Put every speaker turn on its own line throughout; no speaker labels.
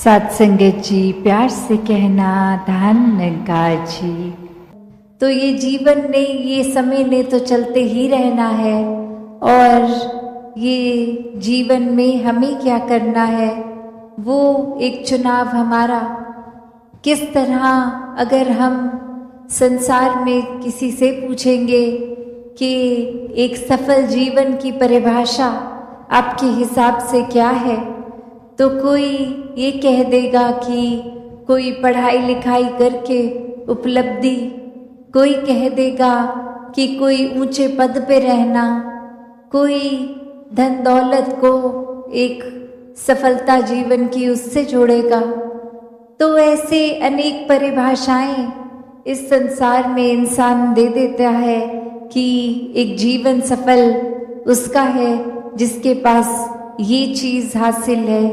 सत्संगत जी, प्यार से कहना धन्यकार जी। तो ये जीवन ने, ये समय ने तो चलते ही रहना है और ये जीवन में हमें क्या करना है वो एक चुनाव हमारा। किस तरह अगर हम संसार में किसी से पूछेंगे कि एक सफल जीवन की परिभाषा आपके हिसाब से क्या है, तो कोई ये कह देगा कि कोई पढ़ाई लिखाई करके उपलब्धि, कोई कह देगा कि कोई ऊंचे पद पे रहना, कोई धन दौलत को एक सफलता जीवन की उससे जोड़ेगा। तो ऐसे अनेक परिभाषाएं इस संसार में इंसान दे देता है कि एक जीवन सफल उसका है जिसके पास ये चीज हासिल है।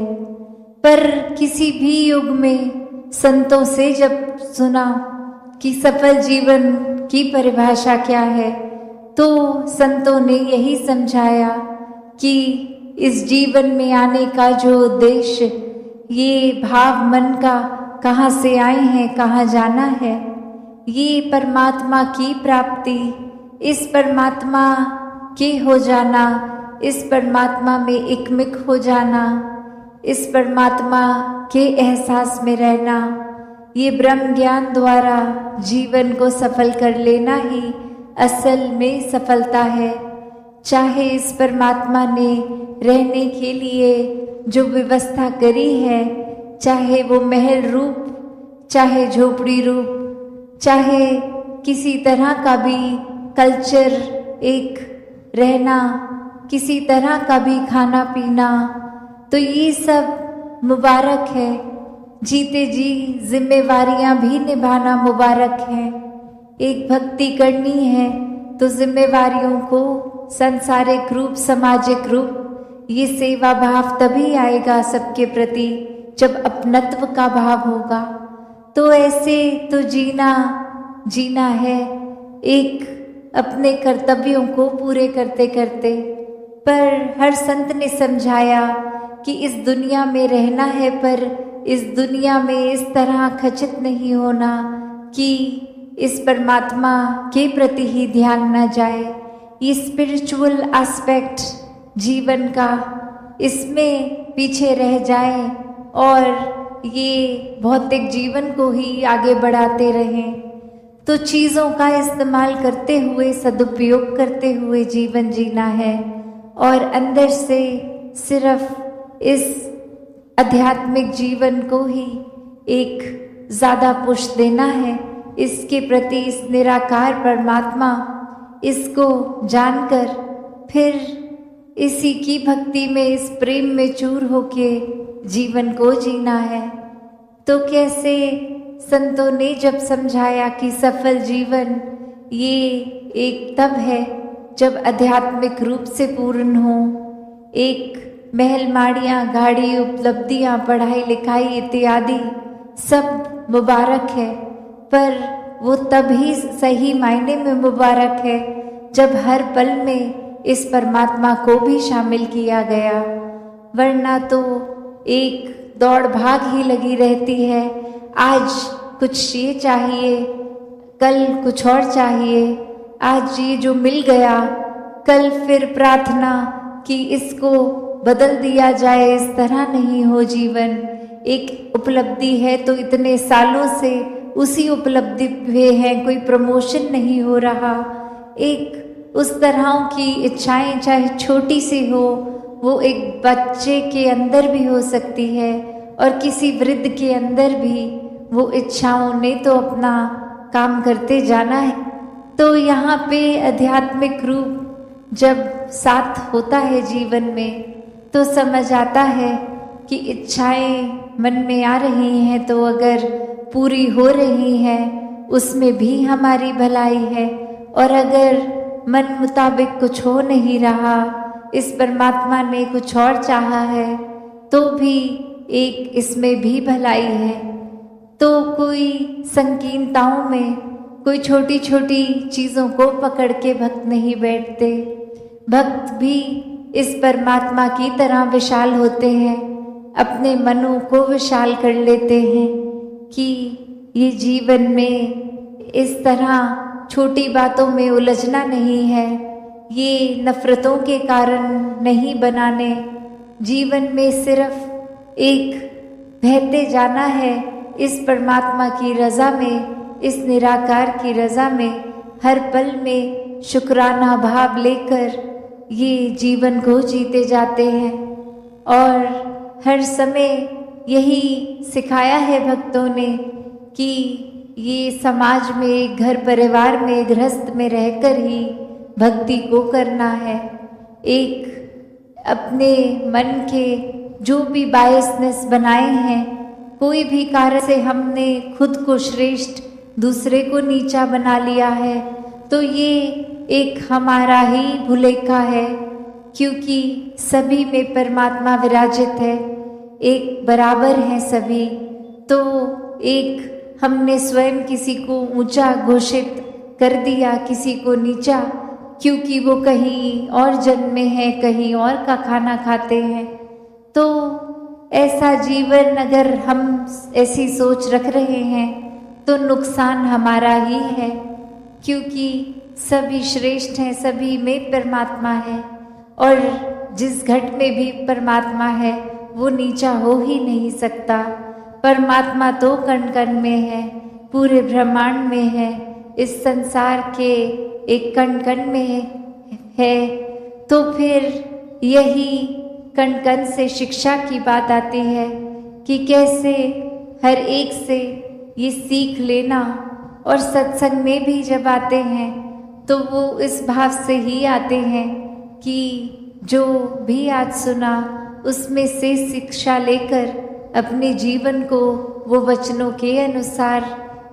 पर किसी भी युग में संतों से जब सुना कि सफल जीवन की परिभाषा क्या है, तो संतों ने यही समझाया कि इस जीवन में आने का जो उद्देश्य, ये भाव मन का कहाँ से आए हैं, कहाँ जाना है, ये परमात्मा की प्राप्ति, इस परमात्मा के हो जाना, इस परमात्मा में एकमिक हो जाना, इस परमात्मा के एहसास में रहना, ये ब्रह्म ज्ञान द्वारा जीवन को सफल कर लेना ही असल में सफलता है। चाहे इस परमात्मा ने रहने के लिए जो व्यवस्था करी है, चाहे वो महल रूप, चाहे झोपड़ी रूप, चाहे किसी तरह का भी कल्चर एक रहना, किसी तरह का भी खाना पीना, तो ये सब मुबारक है। जीते जी जिम्मेवारियां भी निभाना मुबारक है। एक भक्ति करनी है तो जिम्मेवारियों को सांसारिक रूप, सामाजिक रूप, ये सेवा भाव तभी आएगा सबके प्रति जब अपनत्व का भाव होगा। तो ऐसे तो जीना है एक अपने कर्तव्यों को पूरे करते करते। पर हर संत ने समझाया कि इस दुनिया में रहना है, पर इस दुनिया में इस तरह खचित नहीं होना कि इस परमात्मा के प्रति ही ध्यान न जाए। ये स्पिरिचुअल एस्पेक्ट जीवन का, इसमें पीछे रह जाए और ये भौतिक जीवन को ही आगे बढ़ाते रहें। तो चीज़ों का इस्तेमाल करते हुए, सदुपयोग करते हुए जीवन जीना है और अंदर से सिर्फ इस आध्यात्मिक जीवन को ही एक ज़्यादा पुश देना है, इसके प्रति, इस निराकार परमात्मा, इसको जानकर फिर इसी की भक्ति में, इस प्रेम में चूर होके जीवन को जीना है। तो कैसे संतों ने जब समझाया कि सफल जीवन ये एक तब है जब आध्यात्मिक रूप से पूर्ण हो, एक महल माड़ियाँ, गाड़ी, उपलब्धियाँ, पढ़ाई लिखाई इत्यादि सब मुबारक है, पर वो तभी सही मायने में मुबारक है जब हर पल में इस परमात्मा को भी शामिल किया गया। वरना तो एक दौड़ भाग ही लगी रहती है। आज कुछ ये चाहिए, कल कुछ और चाहिए, आज ये जो मिल गया, कल फिर प्रार्थना कि इसको बदल दिया जाए। इस तरह नहीं हो जीवन। एक उपलब्धि है तो इतने सालों से उसी उपलब्धि पे है, कोई प्रमोशन नहीं हो रहा। एक उस तरह की इच्छाएं चाहे छोटी सी हो, वो एक बच्चे के अंदर भी हो सकती है और किसी वृद्ध के अंदर भी वो इच्छाओं ने तो अपना काम करते जाना है। तो यहाँ पे आध्यात्मिक रूप जब साथ होता है जीवन में, तो समझ आता है कि इच्छाएं मन में आ रही हैं तो अगर पूरी हो रही हैं उसमें भी हमारी भलाई है, और अगर मन मुताबिक कुछ हो नहीं रहा, इस परमात्मा ने कुछ और चाहा है, तो भी एक इसमें भी भलाई है। तो कोई संकीर्णताओं में, कोई छोटी छोटी चीज़ों को पकड़ के भक्त नहीं बैठते। भक्त भी इस परमात्मा की तरह विशाल होते हैं। अपने मनों को विशाल कर लेते हैं कि ये जीवन में इस तरह छोटी बातों में उलझना नहीं है, ये नफरतों के कारण नहीं बनाने, जीवन में सिर्फ एक बहते जाना है इस परमात्मा की रज़ा में, इस निराकार की रज़ा में, हर पल में शुक्राना भाव लेकर ये जीवन को जीते जाते हैं। और हर समय यही सिखाया है भक्तों ने कि ये समाज में, घर परिवार में, गृहस्थ में रहकर ही भक्ति को करना है। एक अपने मन के जो भी बायसनेस बनाए हैं, कोई भी कार्य से हमने खुद को श्रेष्ठ, दूसरे को नीचा बना लिया है, तो ये एक हमारा ही भुलेखा है, क्योंकि सभी में परमात्मा विराजित है, एक बराबर हैं सभी। तो एक हमने स्वयं किसी को ऊंचा घोषित कर दिया, किसी को नीचा, क्योंकि वो कहीं और जन्मे हैं, कहीं और का खाना खाते हैं। तो ऐसा जीवन अगर हम ऐसी सोच रख रहे हैं तो नुकसान हमारा ही है, क्योंकि सभी श्रेष्ठ हैं, सभी में परमात्मा है, और जिस घट में भी परमात्मा है वो नीचा हो ही नहीं सकता। परमात्मा तो कण कण में है, पूरे ब्रह्मांड में है, इस संसार के एक कण कण में है। तो फिर यही कण कण से शिक्षा की बात आती है कि कैसे हर एक से ये सीख लेना, और सत्संग में भी जब आते हैं तो वो इस भाव से ही आते हैं कि जो भी आज सुना उसमें से शिक्षा लेकर अपने जीवन को वो वचनों के अनुसार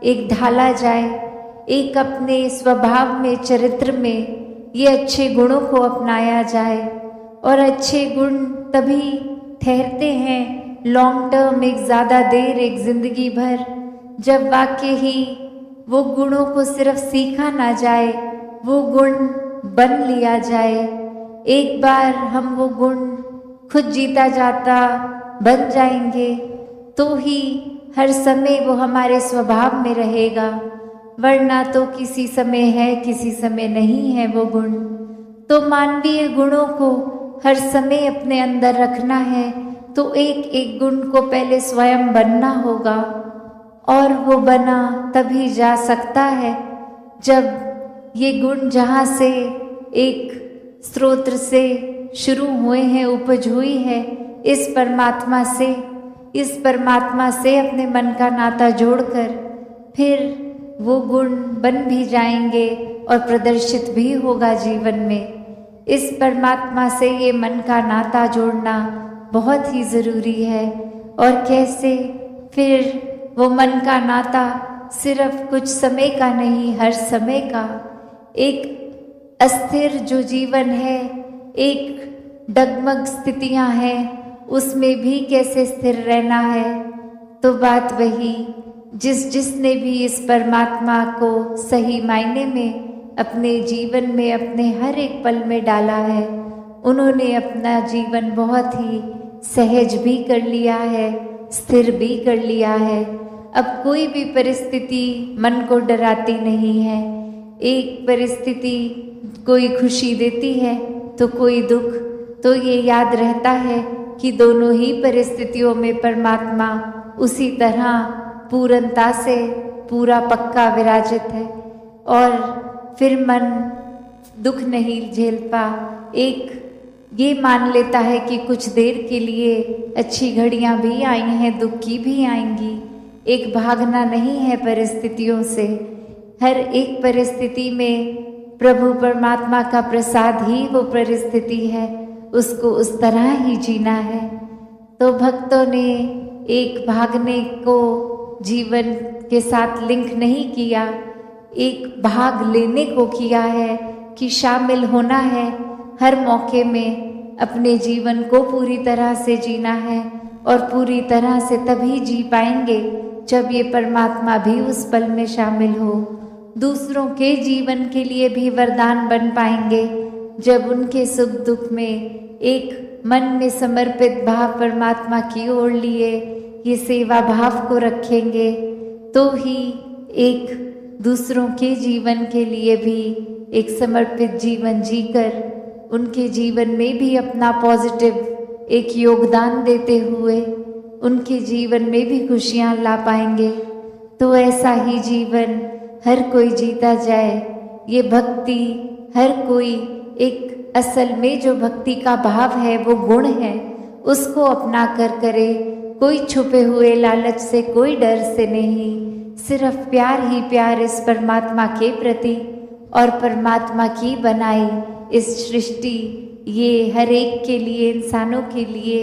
एक ढाला जाए, एक अपने स्वभाव में, चरित्र में ये अच्छे गुणों को अपनाया जाए। और अच्छे गुण तभी ठहरते हैं लॉन्ग टर्म, एक ज़्यादा देर, एक जिंदगी भर, जब वाकई ही वो गुणों को सिर्फ सीखा ना जाए, वो गुण बन लिया जाए। एक बार हम वो गुण खुद जीता जाता बन जाएंगे तो ही हर समय वो हमारे स्वभाव में रहेगा, वरना तो किसी समय है, किसी समय नहीं है वो गुण। तो मानवीय गुणों को हर समय अपने अंदर रखना है तो एक एक गुण को पहले स्वयं बनना होगा, और वो बना तभी जा सकता है जब ये गुण जहाँ से एक स्रोत से शुरू हुए हैं, उपज हुई है, इस परमात्मा से अपने मन का नाता जोड़कर फिर वो गुण बन भी जाएंगे और प्रदर्शित भी होगा जीवन में। इस परमात्मा से ये मन का नाता जोड़ना बहुत ही ज़रूरी है। और कैसे फिर वो मन का नाता सिर्फ कुछ समय का नहीं, हर समय का, एक अस्थिर जो जीवन है, एक डगमग स्थितियां हैं, उसमें भी कैसे स्थिर रहना है। तो बात वही, जिसने भी इस परमात्मा को सही मायने में अपने जीवन में, अपने हर एक पल में डाला है, उन्होंने अपना जीवन बहुत ही सहज भी कर लिया है, स्थिर भी कर लिया है। अब कोई भी परिस्थिति मन को डराती नहीं है। एक परिस्थिति कोई खुशी देती है तो कोई दुख, तो ये याद रहता है कि दोनों ही परिस्थितियों में परमात्मा उसी तरह पूर्णता से पूरा पक्का विराजित है। और फिर मन दुख नहीं झेल पा, एक ये मान लेता है कि कुछ देर के लिए अच्छी घड़ियां भी आई हैं, दुख की भी आएंगी। एक भागना नहीं है परिस्थितियों से, हर एक परिस्थिति में प्रभु परमात्मा का प्रसाद ही वो परिस्थिति है, उसको उस तरह ही जीना है। तो भक्तों ने एक भागने को जीवन के साथ लिंक नहीं किया, एक भाग लेने को किया है कि शामिल होना है, हर मौके में अपने जीवन को पूरी तरह से जीना है। और पूरी तरह से तभी जी पाएंगे जब ये परमात्मा भी उस पल में शामिल हो। दूसरों के जीवन के लिए भी वरदान बन पाएंगे जब उनके सुख दुख में एक मन में समर्पित भाव परमात्मा की ओर लिए ये सेवा भाव को रखेंगे तो ही एक दूसरों के जीवन के लिए भी एक समर्पित जीवन जीकर उनके जीवन में भी अपना पॉजिटिव एक योगदान देते हुए उनके जीवन में भी खुशियाँ ला पाएंगे। तो ऐसा ही जीवन हर कोई जीता जाए। ये भक्ति हर कोई एक असल में जो भक्ति का भाव है वो गुण है उसको अपना कर करे। कोई छुपे हुए लालच से, कोई डर से नहीं, सिर्फ प्यार ही प्यार इस परमात्मा के प्रति और परमात्मा की बनाई इस सृष्टि, ये हर एक के लिए, इंसानों के लिए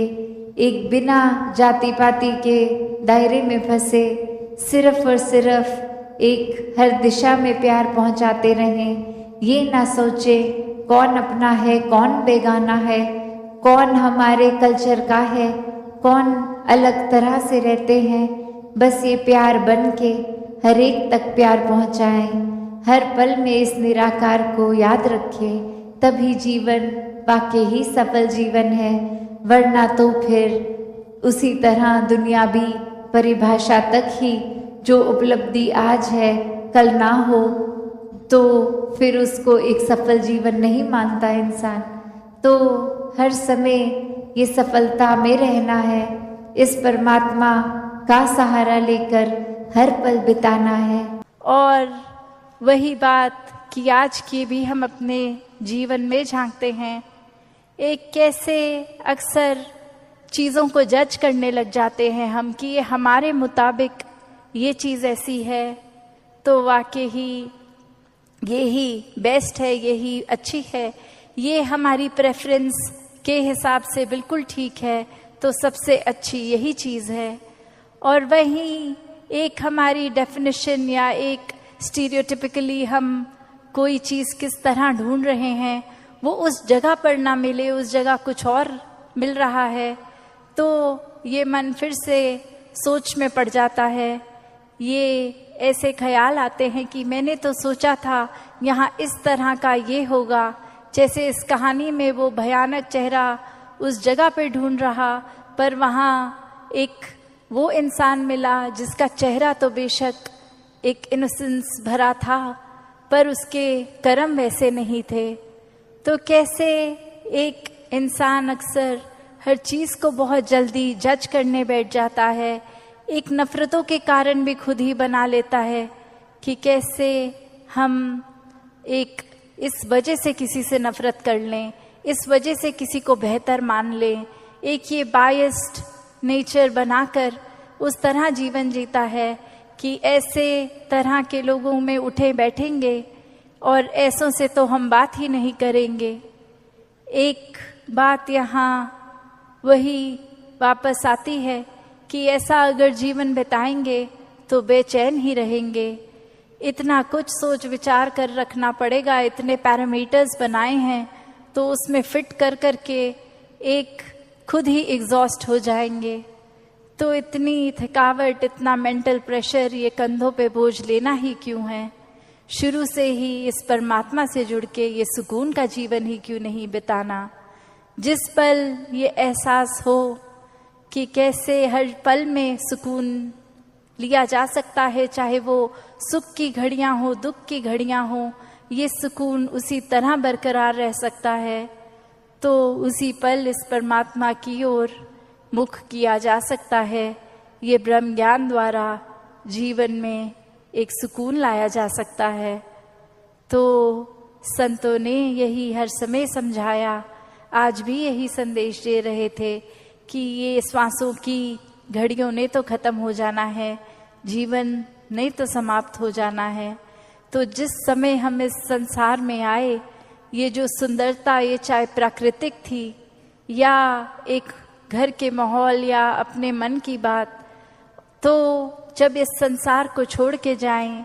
एक बिना जाति पाति के दायरे में फंसे सिर्फ और सिर्फ एक हर दिशा में प्यार पहुंचाते रहें। ये ना सोचे कौन अपना है, कौन बेगाना है, कौन हमारे कल्चर का है, कौन अलग तरह से रहते हैं। बस ये प्यार बन के हर एक तक प्यार पहुंचाएं। हर पल में इस निराकार को याद रखें, तभी जीवन वाकई ही सफल जीवन है। वरना तो फिर उसी तरह दुनियावी परिभाषा तक ही जो उपलब्धि आज है कल ना हो तो फिर उसको एक सफल जीवन नहीं मानता इंसान। तो हर समय ये सफलता में रहना है, इस परमात्मा का सहारा लेकर हर पल बिताना है।
और वही बात कि आज की भी हम अपने जीवन में झांकते हैं, एक कैसे अक्सर चीज़ों को जज करने लग जाते हैं हम कि ये हमारे मुताबिक ये चीज़ ऐसी है तो वाकई ही यही बेस्ट है, यही अच्छी है, ये हमारी प्रेफरेंस के हिसाब से बिल्कुल ठीक है तो सबसे अच्छी यही चीज़ है। और वहीं एक हमारी डेफिनेशन या एक स्टीरियोटिपिकली हम कोई चीज़ किस तरह ढूंढ रहे हैं वो उस जगह पर ना मिले, उस जगह कुछ और मिल रहा है तो ये मन फिर से सोच में पड़ जाता है। ये ऐसे ख्याल आते हैं कि मैंने तो सोचा था यहाँ इस तरह का ये होगा, जैसे इस कहानी में वो भयानक चेहरा उस जगह पे ढूंढ रहा पर वहाँ एक वो इंसान मिला जिसका चेहरा तो बेशक एक इनोसेंस भरा था पर उसके कर्म वैसे नहीं थे। तो कैसे एक इंसान अक्सर हर चीज़ को बहुत जल्दी जज करने बैठ जाता है, एक नफ़रतों के कारण भी खुद ही बना लेता है कि कैसे हम एक इस वजह से किसी से नफ़रत कर लें, इस वजह से किसी को बेहतर मान लें, एक ये बायस्ड नेचर बनाकर उस तरह जीवन जीता है कि ऐसे तरह के लोगों में उठे बैठेंगे और ऐसों से तो हम बात ही नहीं करेंगे। एक बात यहाँ वही वापस आती है कि ऐसा अगर जीवन बिताएंगे तो बेचैन ही रहेंगे। इतना कुछ सोच विचार कर रखना पड़ेगा, इतने पैरामीटर्स बनाए हैं तो उसमें फिट कर करके एक खुद ही एग्जॉस्ट हो जाएंगे। तो इतनी थकावट, इतना मेंटल प्रेशर ये कंधों पे बोझ लेना ही क्यों है। शुरू से ही इस परमात्मा से जुड़ के ये सुकून का जीवन ही क्यों नहीं बिताना, जिस पल ये एहसास हो कि कैसे हर पल में सुकून लिया जा सकता है, चाहे वो सुख की घड़ियां हो, दुख की घड़ियां हो, ये सुकून उसी तरह बरकरार रह सकता है। तो उसी पल इस परमात्मा की ओर मुख किया जा सकता है। ये ब्रह्म ज्ञान द्वारा जीवन में एक सुकून लाया जा सकता है। तो संतों ने यही हर समय समझाया, आज भी यही संदेश दे रहे थे कि ये श्वासों की घड़ियों ने तो ख़त्म हो जाना है, जीवन नहीं तो समाप्त हो जाना है। तो जिस समय हम इस संसार में आए, ये जो सुंदरता, ये चाहे प्राकृतिक थी या एक घर के माहौल या अपने मन की बात, तो जब इस संसार को छोड़ के जाएं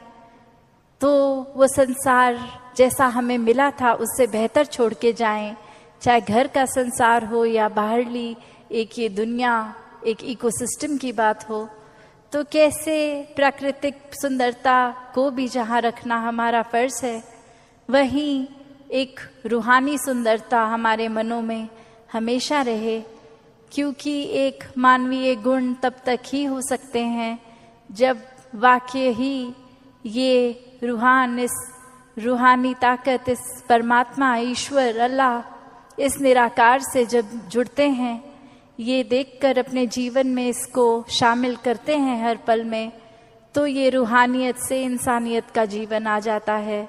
तो वो संसार जैसा हमें मिला था उससे बेहतर छोड़ के जाएं, चाहे घर का संसार हो या बाहरली एक ये दुनिया, एक इकोसिस्टम की बात हो। तो कैसे प्राकृतिक सुंदरता को भी जहाँ रखना हमारा फर्ज है, वहीं एक रूहानी सुंदरता हमारे मनों में हमेशा रहे, क्योंकि एक मानवीय गुण तब तक ही हो सकते हैं जब वाकई ही ये रूहानी ताकत, इस परमात्मा, ईश्वर, अल्लाह, इस निराकार से जब जुड़ते हैं, ये देखकर अपने जीवन में इसको शामिल करते हैं हर पल में, तो ये रूहानियत से इंसानियत का जीवन आ जाता है।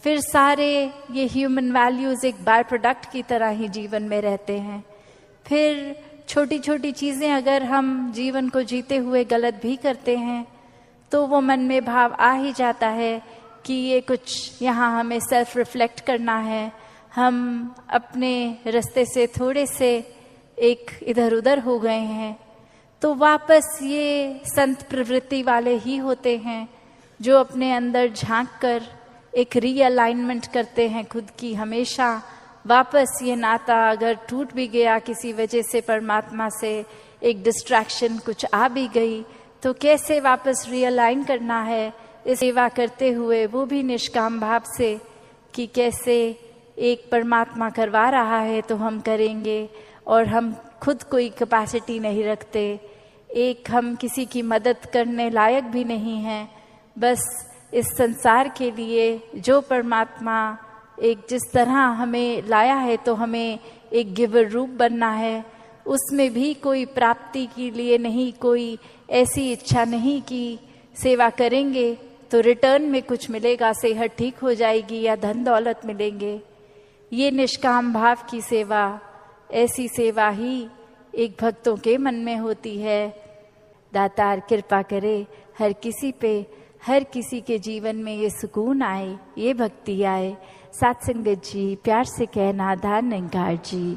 फिर सारे ये ह्यूमन वैल्यूज़ एक बाय प्रोडक्ट की तरह ही जीवन में रहते हैं। फिर छोटी छोटी चीज़ें अगर हम जीवन को जीते हुए गलत भी करते हैं तो वो मन में भाव आ ही जाता है कि ये कुछ यहाँ हमें सेल्फ रिफ्लेक्ट करना है, हम अपने रास्ते से थोड़े से एक इधर उधर हो गए हैं। तो वापस ये संत प्रवृत्ति वाले ही होते हैं जो अपने अंदर झांक कर एक रीअलाइनमेंट करते हैं खुद की। हमेशा वापस ये नाता अगर टूट भी गया किसी वजह से परमात्मा से, एक डिस्ट्रैक्शन कुछ आ भी गई, तो कैसे वापस रियलाइन करना है इस सेवा करते हुए, वो भी निष्काम भाव से, कि कैसे एक परमात्मा करवा रहा है तो हम करेंगे, और हम खुद कोई कैपेसिटी नहीं रखते, एक हम किसी की मदद करने लायक भी नहीं हैं। बस इस संसार के लिए जो परमात्मा एक जिस तरह हमें लाया है तो हमें एक गिवर रूप बनना है, उसमें भी कोई प्राप्ति के लिए नहीं, कोई ऐसी इच्छा नहीं कि सेवा करेंगे तो रिटर्न में कुछ मिलेगा, सेहत ठीक हो जाएगी या धन दौलत मिलेंगे। ये निष्काम भाव की सेवा, ऐसी सेवा ही एक भक्तों के मन में होती है। दातार कृपा करे हर किसी पे, हर किसी के जीवन में ये सुकून आए, ये भक्ति आए। साथ संगत जी, प्यार से कहना, धार निंगार जी।